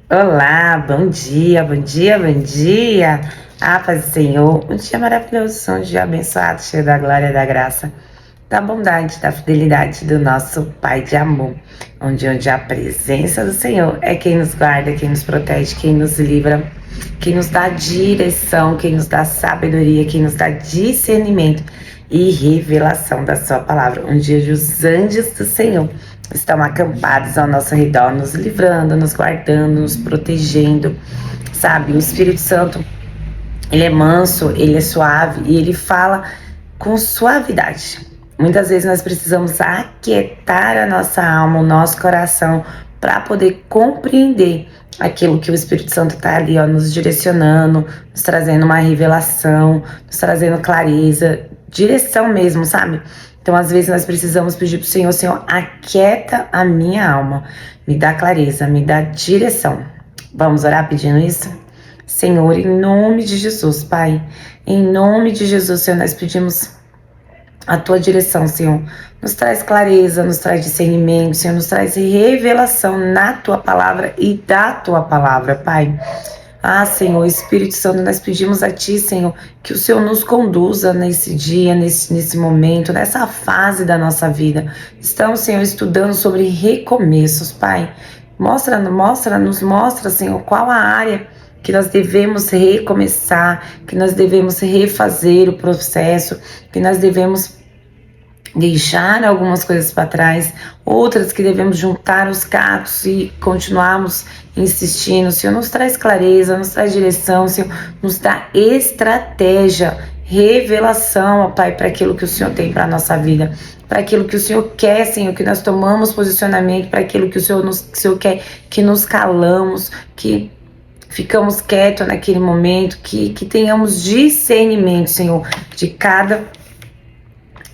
Olá, bom dia, bom dia, bom dia. Paz do Senhor, um dia maravilhoso, um dia abençoado, cheio da glória e da graça, da bondade, da fidelidade do nosso Pai de amor, onde a presença do Senhor é quem nos guarda, quem nos protege, quem nos livra, quem nos dá direção, quem nos dá sabedoria, quem nos dá discernimento e revelação da sua palavra, onde os anjos do Senhor estão acampados ao nosso redor, nos livrando, nos guardando, nos protegendo, sabe? O Espírito Santo, ele é manso, ele é suave e ele fala com suavidade. Muitas vezes nós precisamos aquietar a nossa alma, o nosso coração, para poder compreender aquilo que o Espírito Santo está ali, ó, nos direcionando, nos trazendo uma revelação, nos trazendo clareza, direção mesmo, sabe? Então, às vezes, nós precisamos pedir para o Senhor: Senhor, aquieta a minha alma, me dá clareza, me dá direção. Vamos orar pedindo isso? Senhor, em nome de Jesus, Pai, em nome de Jesus, Senhor, nós pedimos a Tua direção, Senhor. Nos traz clareza, nos traz discernimento, Senhor, nos traz revelação na Tua palavra e da Tua palavra, Pai. Senhor, Espírito Santo, nós pedimos a Ti, Senhor, que o Senhor nos conduza nesse dia, nesse momento, nessa fase da nossa vida. Estamos, Senhor, estudando sobre recomeços, Pai. Nos mostra, Senhor, qual a área que nós devemos recomeçar, que nós devemos refazer o processo, que nós devemos deixar algumas coisas para trás, outras que devemos juntar os cacos e continuarmos insistindo. O Senhor nos traz clareza, nos traz direção, o Senhor nos dá estratégia, revelação, ó Pai, para aquilo que o Senhor tem para a nossa vida, para aquilo que o Senhor quer, Senhor, que nós tomamos posicionamento, para aquilo que o Senhor quer, que nos calamos, que ficamos quietos naquele momento, que tenhamos discernimento, Senhor, de cada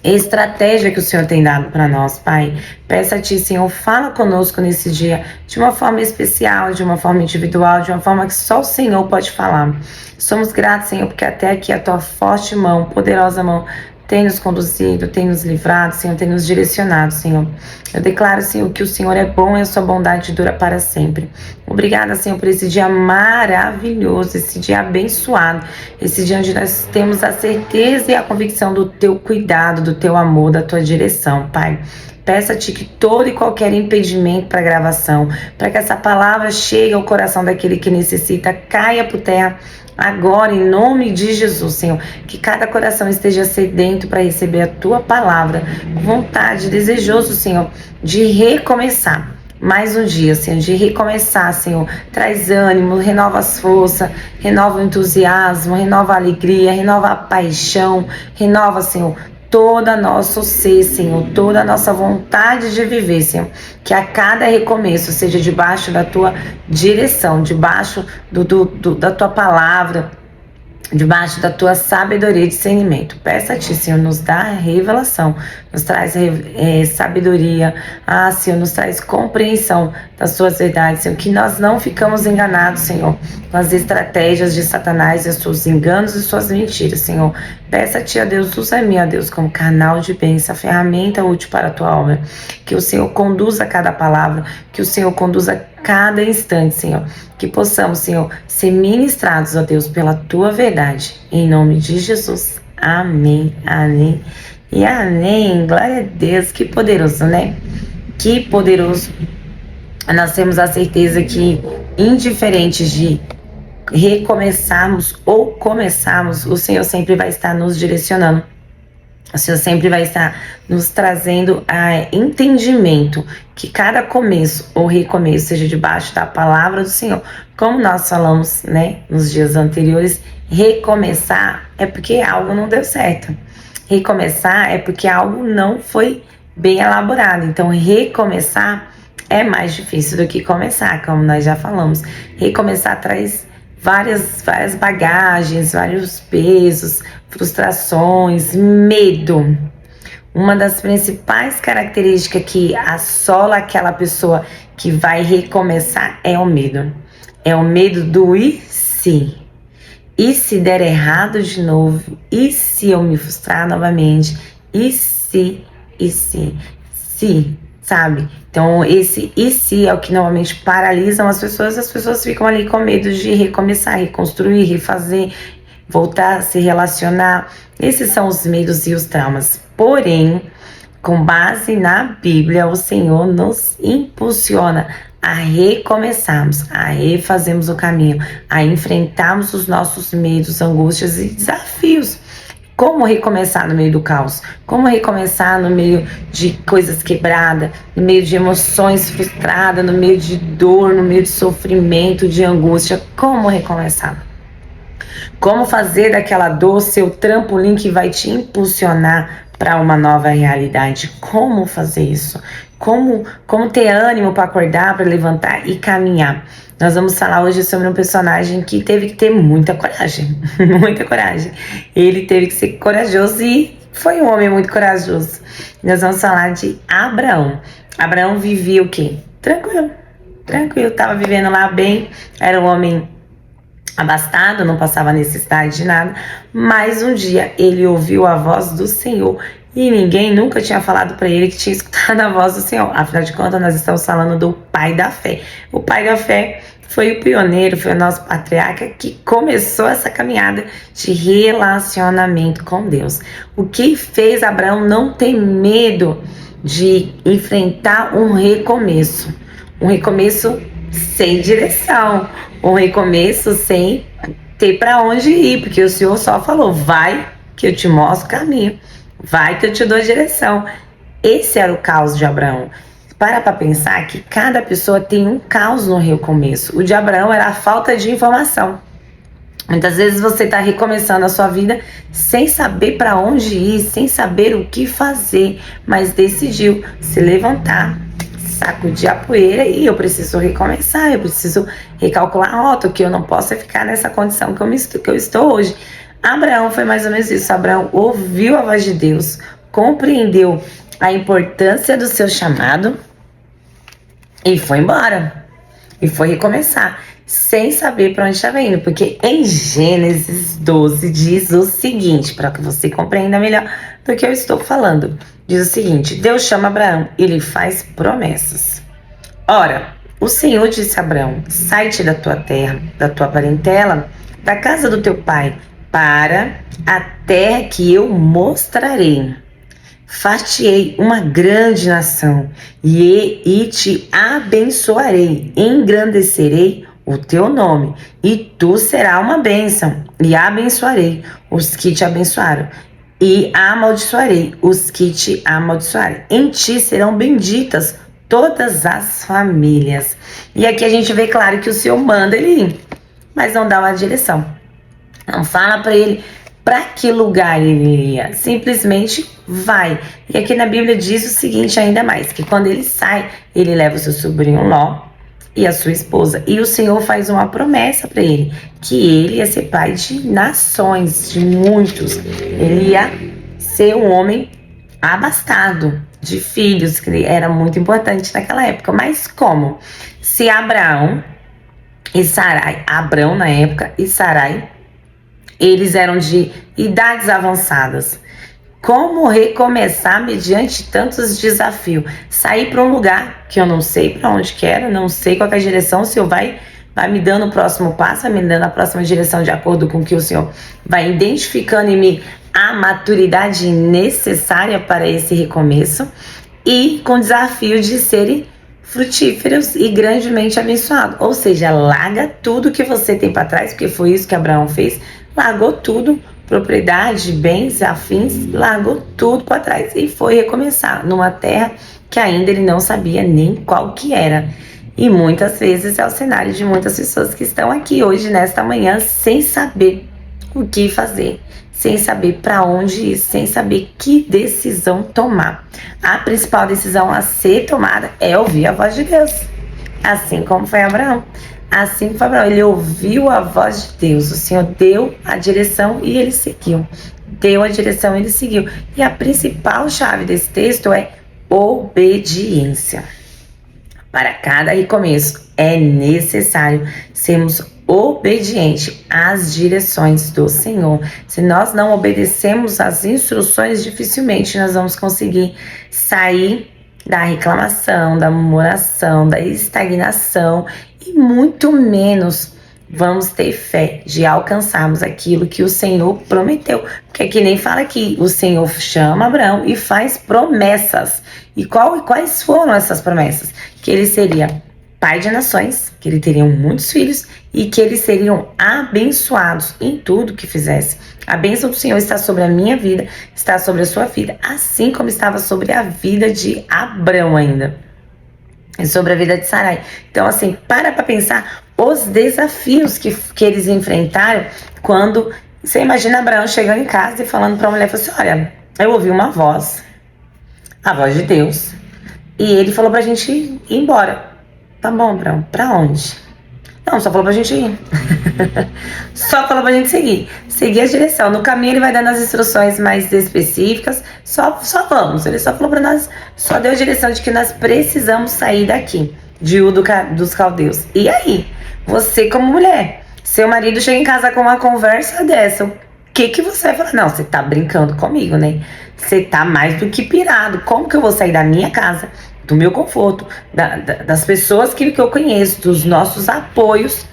estratégia que o Senhor tem dado para nós, Pai. Peço a Ti, Senhor, fala conosco nesse dia de uma forma especial, de uma forma individual, de uma forma que só o Senhor pode falar. Somos gratos, Senhor, porque até aqui a Tua forte mão, poderosa mão, tem nos conduzido, tem nos livrado, Senhor, tem nos direcionado, Senhor. Eu declaro, Senhor, que o Senhor é bom e a sua bondade dura para sempre. Obrigada, Senhor, por esse dia maravilhoso, esse dia abençoado, esse dia onde nós temos a certeza e a convicção do Teu cuidado, do Teu amor, da Tua direção, Pai. Peço a Ti que todo e qualquer impedimento para a gravação, para que essa palavra chegue ao coração daquele que necessita, caia por terra agora, em nome de Jesus, Senhor. Que cada coração esteja sedento para receber a Tua palavra, com vontade, desejoso, Senhor, de recomeçar. Mais um dia, Senhor, de recomeçar, Senhor. Traz ânimo, renova as forças, renova o entusiasmo, renova a alegria, renova a paixão, renova, Senhor, toda nosso ser, Senhor, toda a nossa vontade de viver, Senhor. Que a cada recomeço seja debaixo da Tua direção, debaixo da Tua palavra, debaixo da Tua sabedoria e discernimento. Peça a Ti, Senhor, nos dá revelação, nos traz sabedoria, Senhor, nos traz compreensão das Suas verdades, Senhor, que nós não ficamos enganados, Senhor, com as estratégias de Satanás e os seus enganos e suas mentiras, Senhor. Peça a Ti, ó Deus, usa-me, ó Deus, como canal de bênção, ferramenta útil para a Tua obra. Que o Senhor conduza cada palavra, que o Senhor conduza cada instante, Senhor. Que possamos, Senhor, ser ministrados, ó Deus, pela Tua verdade. Em nome de Jesus. Amém, amém e amém. Glória a Deus. Que poderoso, né? Que poderoso. Nós temos a certeza que, indiferente de recomeçarmos ou começarmos, o Senhor sempre vai estar nos direcionando. O Senhor sempre vai estar nos trazendo entendimento, que cada começo ou recomeço seja debaixo da palavra do Senhor. Como nós falamos, né, nos dias anteriores, recomeçar é porque algo não deu certo. Recomeçar é porque algo não foi bem elaborado. Então, recomeçar é mais difícil do que começar, como nós já falamos. Recomeçar traz várias bagagens, vários pesos, frustrações, medo. Uma das principais características que assola aquela pessoa que vai recomeçar é o medo. É o medo do e se? E se der errado de novo? E se eu me frustrar novamente? E se? Se sabe? Então, esse e se é o que normalmente paralisam as pessoas ficam ali com medo de recomeçar, reconstruir, refazer, voltar a se relacionar. Esses são os medos e os traumas. Porém, com base na Bíblia, o Senhor nos impulsiona a recomeçarmos, a refazermos o caminho, a enfrentarmos os nossos medos, angústias e desafios. Como recomeçar no meio do caos? Como recomeçar no meio de coisas quebradas, no meio de emoções frustradas, no meio de dor, no meio de sofrimento, de angústia? Como recomeçar? Como fazer daquela dor seu trampolim que vai te impulsionar para uma nova realidade? Como fazer isso? Como ter ânimo para acordar, para levantar e caminhar? Nós vamos falar hoje sobre um personagem que teve que ter muita coragem, muita coragem. Ele teve que ser corajoso e foi um homem muito corajoso. Nós vamos falar de Abraão. Abraão vivia o quê? Tranquilo, estava vivendo lá bem, era um homem abastado, não passava necessidade de nada, mas um dia ele ouviu a voz do Senhor e ninguém nunca tinha falado para ele que tinha escutado a voz do Senhor. Afinal de contas, nós estamos falando do pai da fé. O pai da fé foi o pioneiro, foi o nosso patriarca que começou essa caminhada de relacionamento com Deus. O que fez Abraão não ter medo de enfrentar um recomeço sem direção, um recomeço sem ter para onde ir, porque o Senhor só falou: vai que eu te mostro o caminho, vai que eu te dou a direção. Esse era o caos de Abraão. Para pensar que cada pessoa tem um caos no recomeço. O de Abraão era a falta de informação. Muitas vezes você está recomeçando a sua vida sem saber para onde ir, sem saber o que fazer, mas decidiu se levantar, sacudir a poeira e eu preciso recomeçar, eu preciso recalcular a rota, que eu não posso ficar nessa condição que eu estou hoje. Abraão foi mais ou menos isso. Abraão ouviu a voz de Deus, compreendeu a importância do seu chamado e foi embora. E foi recomeçar, sem saber para onde estava indo. Porque em Gênesis 12 diz o seguinte, para que você compreenda melhor do que eu estou falando. Diz o seguinte: Deus chama Abraão e lhe faz promessas. Ora, o Senhor disse a Abraão: sai-te da tua terra, da tua parentela, da casa do teu pai, para a terra que eu mostrarei. Far-te-ei uma grande nação e te abençoarei, engrandecerei o teu nome, e tu serás uma bênção, e abençoarei os que te abençoaram, e amaldiçoarei os que te amaldiçoarem. Em ti serão benditas todas as famílias. E aqui a gente vê claro que o Senhor manda ele ir, mas não dá uma direção. Não fala para ele para que lugar ele iria, simplesmente vai. E aqui na Bíblia diz o seguinte ainda mais, que quando ele sai, ele leva o seu sobrinho Ló e a sua esposa, e o Senhor faz uma promessa para ele, que ele ia ser pai de nações, de muitos. Ele ia ser um homem abastado de filhos, que era muito importante naquela época. Mas como? Se Abraão e Sarai, Abrão na época e Sarai, eles eram de idades avançadas. Como recomeçar mediante tantos desafios? Sair para um lugar que eu não sei para onde quero, não sei qual é a direção, o Senhor vai me dando o próximo passo, vai me dando a próxima direção de acordo com o que o Senhor vai identificando em mim a maturidade necessária para esse recomeço, e com o desafio de serem frutíferos e grandemente abençoados. Ou seja, larga tudo que você tem para trás, porque foi isso que Abraão fez. Largou tudo, propriedade, bens, afins, largou tudo para trás e foi recomeçar numa terra que ainda ele não sabia nem qual que era. E muitas vezes é o cenário de muitas pessoas que estão aqui hoje, nesta manhã, sem saber o que fazer, sem saber para onde ir, sem saber que decisão tomar. A principal decisão a ser tomada é ouvir a voz de Deus, assim como foi Abraão. Assim foi Abraão, ele ouviu a voz de Deus, o Senhor deu a direção e ele seguiu. Deu a direção e ele seguiu. E a principal chave desse texto é obediência. Para cada recomeço é necessário sermos obedientes às direções do Senhor. Se nós não obedecemos às instruções, dificilmente nós vamos conseguir sair da reclamação, da murmuração, da estagnação e muito menos vamos ter fé de alcançarmos aquilo que o Senhor prometeu. Porque aqui nem fala que o Senhor chama Abraão e faz promessas. E quais foram essas promessas? Que ele seria pai de nações, que ele teria muitos filhos e que eles seriam abençoados em tudo que fizesse. A bênção do Senhor está sobre a minha vida, está sobre a sua vida, assim como estava sobre a vida de Abrão ainda. E sobre a vida de Sarai. Então, assim, para pensar os desafios que eles enfrentaram quando... Você imagina Abraão chegando em casa e falando para a mulher, assim, olha, eu ouvi uma voz, a voz de Deus, e ele falou pra gente ir embora. Tá bom, Abraão, pra onde? Não, só falou pra gente ir. Só falou pra gente seguir a direção. No caminho ele vai dando as instruções mais específicas, só vamos. Ele só falou pra nós, só deu a direção de que nós precisamos sair daqui, de Ur dos Caldeus. E aí, você como mulher, seu marido chega em casa com uma conversa dessa, o que você vai falar? Não, você tá brincando comigo, né? Você tá mais do que pirado. Como que eu vou sair da minha casa, do meu conforto, das pessoas que eu conheço, dos nossos apoios,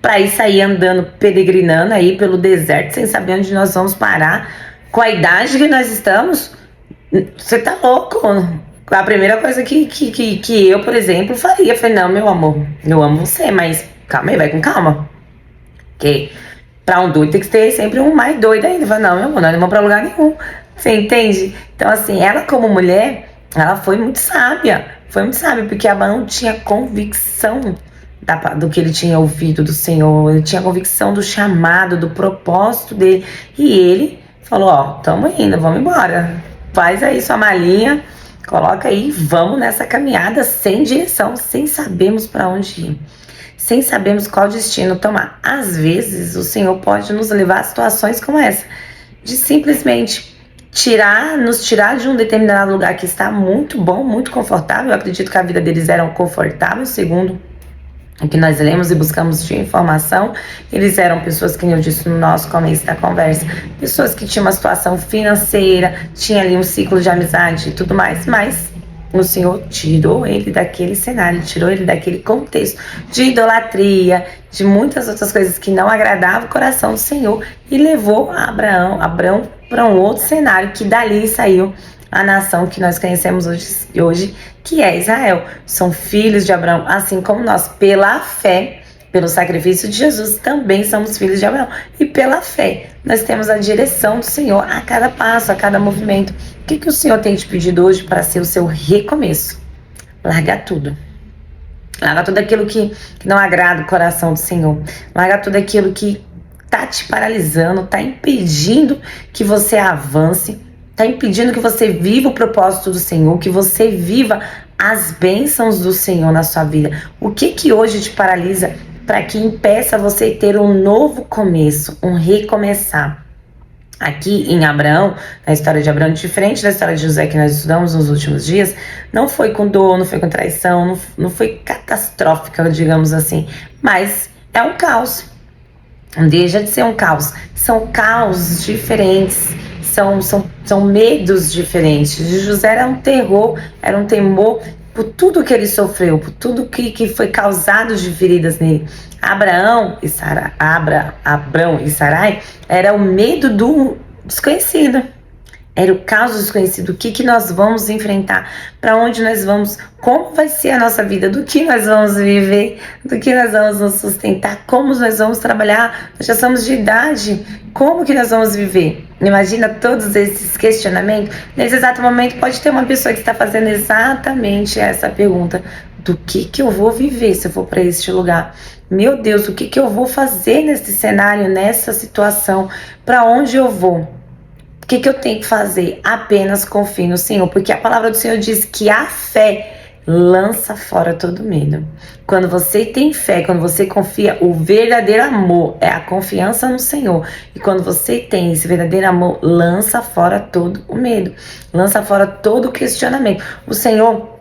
para ir sair andando, peregrinando aí pelo deserto, sem saber onde nós vamos parar, com a idade que nós estamos? Você tá louco? A primeira coisa que eu, por exemplo, faria, eu falei, não, meu amor, eu amo você, mas calma aí, vai com calma. Porque pra um doido tem que ter sempre um mais doido ainda. Fala, não, meu amor, nós não vamos pra lugar nenhum. Você entende? Então, assim, ela como mulher, ela foi muito sábia. Foi muito sábia, porque Abraão tinha convicção do que ele tinha ouvido do Senhor. Ele tinha convicção do chamado, do propósito dele. E ele falou, ó, tamo indo, vamos embora. Faz aí sua malinha, coloca aí, vamos nessa caminhada sem direção, sem sabermos pra onde ir. Sem sabermos qual destino tomar. Às vezes, o Senhor pode nos levar a situações como essa, de simplesmente nos tirar de um determinado lugar que está muito bom, muito confortável. Eu acredito que a vida deles era confortável, segundo o que nós lemos e buscamos de informação. Eles eram pessoas, que eu disse no nosso começo da conversa, pessoas que tinham uma situação financeira, tinha ali um ciclo de amizade e tudo mais, mas o Senhor tirou ele daquele cenário, tirou ele daquele contexto de idolatria, de muitas outras coisas que não agradavam o coração do Senhor, e levou Abraão para um outro cenário, que dali saiu a nação que nós conhecemos hoje, que é Israel. São filhos de Abraão, assim como nós, pela fé, pelo sacrifício de Jesus, também somos filhos de Abraão. E pela fé, nós temos a direção do Senhor a cada passo, a cada movimento. O que o Senhor tem te pedido hoje para ser o seu recomeço? Larga tudo. Larga tudo aquilo que não agrada o coração do Senhor. Larga tudo aquilo que está te paralisando, está impedindo que você avance, está impedindo que você viva o propósito do Senhor, que você viva as bênçãos do Senhor na sua vida. O que hoje te paralisa para que impeça você ter um novo começo, um recomeçar? Aqui em Abraão, na história de Abraão, diferente da história de José que nós estudamos nos últimos dias, não foi com dor, não foi com traição, não foi catastrófica, digamos assim, mas é um caos. Não deixa de ser um caos. São caos diferentes, são medos diferentes. De José era um terror, era um temor por tudo que ele sofreu, por tudo que foi causado de feridas nele. Abraão e Sarai era o medo do desconhecido. Era o caos do desconhecido. O que nós vamos enfrentar? Para onde nós vamos? Como vai ser a nossa vida? Do que nós vamos viver? Do que nós vamos nos sustentar? Como nós vamos trabalhar? Nós já somos de idade. Como que nós vamos viver? Imagina todos esses questionamentos. Nesse exato momento pode ter uma pessoa que está fazendo exatamente essa pergunta. Do que eu vou viver se eu for para este lugar? Meu Deus, o que eu vou fazer nesse cenário, nessa situação? Para onde eu vou? O que eu tenho que fazer? Apenas confie no Senhor, porque a palavra do Senhor diz que a fé lança fora todo medo. Quando você tem fé, quando você confia, o verdadeiro amor é a confiança no Senhor. E quando você tem esse verdadeiro amor, lança fora todo o medo, lança fora todo o questionamento. O Senhor,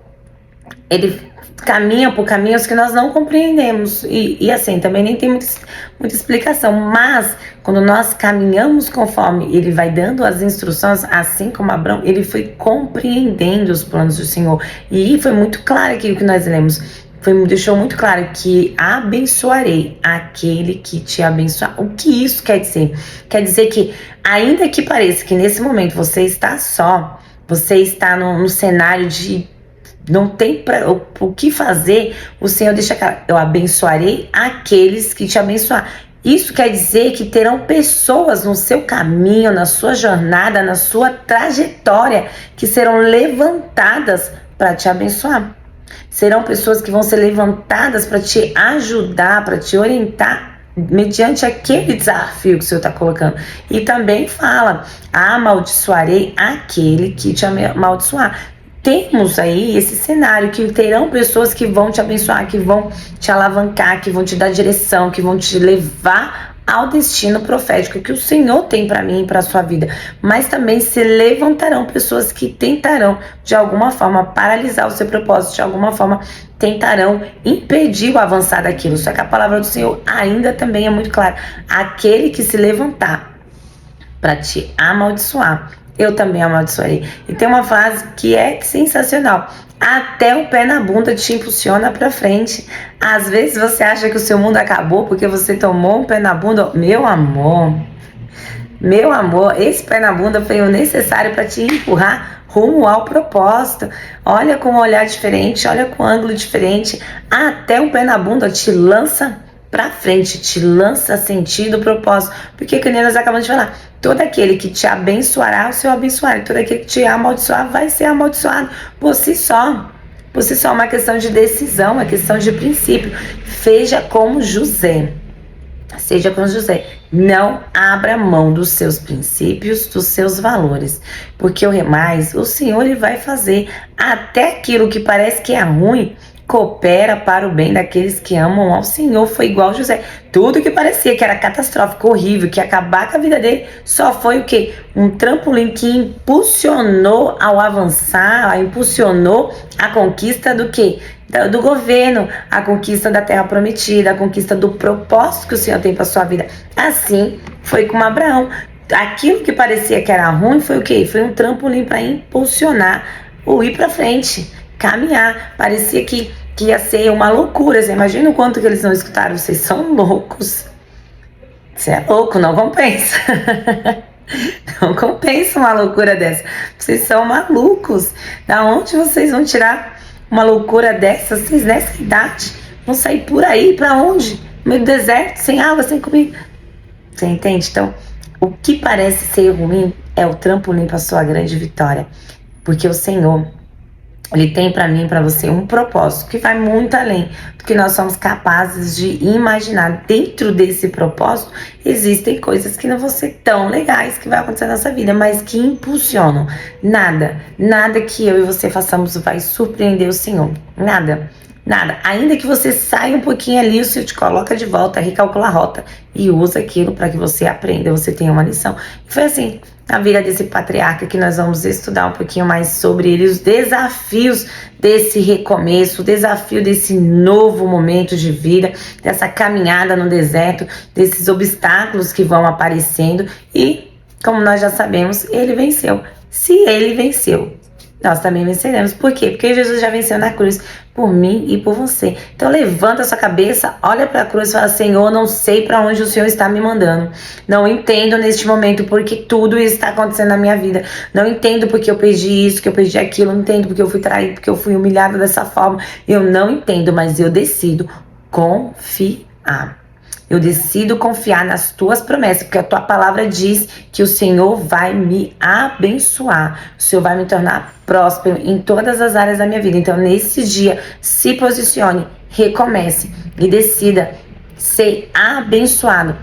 ele caminham por caminhos que nós não compreendemos. E assim, também nem tem muita explicação. Mas, quando nós caminhamos conforme ele vai dando as instruções, assim como Abraão, ele foi compreendendo os planos do Senhor. E foi muito claro aqui o que nós lemos. Deixou muito claro que abençoarei aquele que te abençoar. O que isso quer dizer? Quer dizer que, ainda que pareça que nesse momento você está só, você está no cenário de não tem o que fazer, o Senhor deixa claro: eu abençoarei aqueles que te abençoar. Isso quer dizer que terão pessoas no seu caminho, na sua jornada, na sua trajetória, que serão levantadas para te abençoar. Serão pessoas que vão ser levantadas para te ajudar, para te orientar mediante aquele desafio que o Senhor está colocando. E também fala: amaldiçoarei aquele que te amaldiçoar. Temos aí esse cenário que terão pessoas que vão te abençoar, que vão te alavancar, que vão te dar direção, que vão te levar ao destino profético que o Senhor tem para mim e para a sua vida. Mas também se levantarão pessoas que tentarão de alguma forma paralisar o seu propósito, de alguma forma tentarão impedir o avançar daquilo. Só que a palavra do Senhor ainda também é muito clara: aquele que se levantar para te amaldiçoar, eu também amaldiçoarei. E tem uma frase que é sensacional: até o pé na bunda te impulsiona para frente. Às vezes você acha que o seu mundo acabou porque você tomou um pé na bunda. Meu amor, esse pé na bunda foi o necessário para te empurrar rumo ao propósito. Olha com um olhar diferente, olha com um ângulo diferente. Até o pé na bunda te lança para frente, te lança sentido, propósito. Porque, que nem nós acabamos de falar, todo aquele que te abençoará, o Senhor abençoará. Todo aquele que te amaldiçoar vai ser amaldiçoado por si só. Por si só, é uma questão de decisão, uma questão de princípio. Seja como José. Seja como José. Não abra mão dos seus princípios, dos seus valores. Porque o Senhor ele vai fazer. Até aquilo que parece que é ruim coopera para o bem daqueles que amam ao Senhor. Foi igual José. Tudo que parecia que era catastrófico, horrível, que ia acabar com a vida dele, só foi o quê? Um trampolim que impulsionou ao avançar, impulsionou a conquista do quê? Do governo, a conquista da terra prometida, a conquista do propósito que o Senhor tem para sua vida. Assim foi com Abraão. Aquilo que parecia que era ruim foi o quê? Foi um trampolim para impulsionar o ir para frente, caminhar. Parecia que ia ser uma loucura. Você imagina o quanto que eles não escutaram? Vocês são loucos. Você é louco, não compensa. Não compensa uma loucura dessa. Vocês são malucos. Da onde vocês vão tirar uma loucura dessa? Vocês nessa idade vão sair por aí, pra onde? No meio do deserto, sem água, sem comida. Você entende? Então, o que parece ser ruim é o trampolim para sua grande vitória. Porque o Senhor, ele tem para mim e para você um propósito que vai muito além do que nós somos capazes de imaginar. Dentro desse propósito, existem coisas que não vão ser tão legais que vai acontecer na nossa vida, mas que impulsionam. Nada que eu e você façamos vai surpreender o Senhor. Nada. Ainda que você saia um pouquinho ali, o Senhor te coloca de volta, recalcula a rota e usa aquilo para que você aprenda, você tenha uma lição. E foi assim na vida desse patriarca que nós vamos estudar um pouquinho mais sobre ele, os desafios desse recomeço, o desafio desse novo momento de vida, dessa caminhada no deserto, desses obstáculos que vão aparecendo. E, como nós já sabemos, ele venceu. Se ele venceu, nós também venceremos. Por quê? Porque Jesus já venceu na cruz por mim e por você. Então levanta a sua cabeça, olha para a cruz e fala: Senhor, não sei para onde o Senhor está me mandando. Não entendo neste momento porque tudo isso está acontecendo na minha vida. Não entendo porque eu perdi isso, que eu perdi aquilo. Não entendo porque eu fui traído, porque eu fui humilhado dessa forma. Eu não entendo, mas eu decido confiar. Eu decido confiar nas tuas promessas, porque a tua palavra diz que o Senhor vai me abençoar. O Senhor vai me tornar próspero em todas as áreas da minha vida. Então, nesse dia, se posicione, recomece e decida ser abençoado.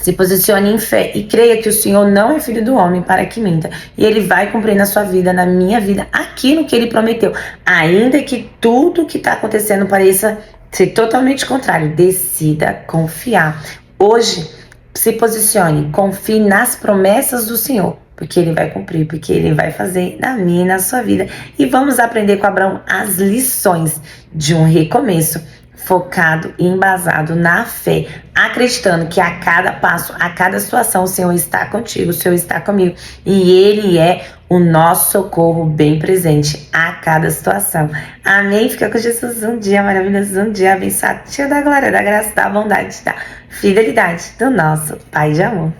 Se posicione em fé e creia que o Senhor não é filho do homem para que minta. E Ele vai cumprir na sua vida, na minha vida, aquilo que Ele prometeu. Ainda que tudo que está acontecendo pareça ser totalmente contrário, decida confiar. Hoje, se posicione, confie nas promessas do Senhor. porque Ele vai cumprir, porque Ele vai fazer na minha e na sua vida. E vamos aprender com Abraão as lições de um recomeço, focado e embasado na fé, acreditando que a cada passo, a cada situação, o Senhor está contigo, o Senhor está comigo, e Ele é o nosso socorro bem presente a cada situação. Amém? Fica com Jesus um dia maravilhoso, um dia abençoado, cheio da glória, da graça, da bondade, da fidelidade do nosso Pai de amor.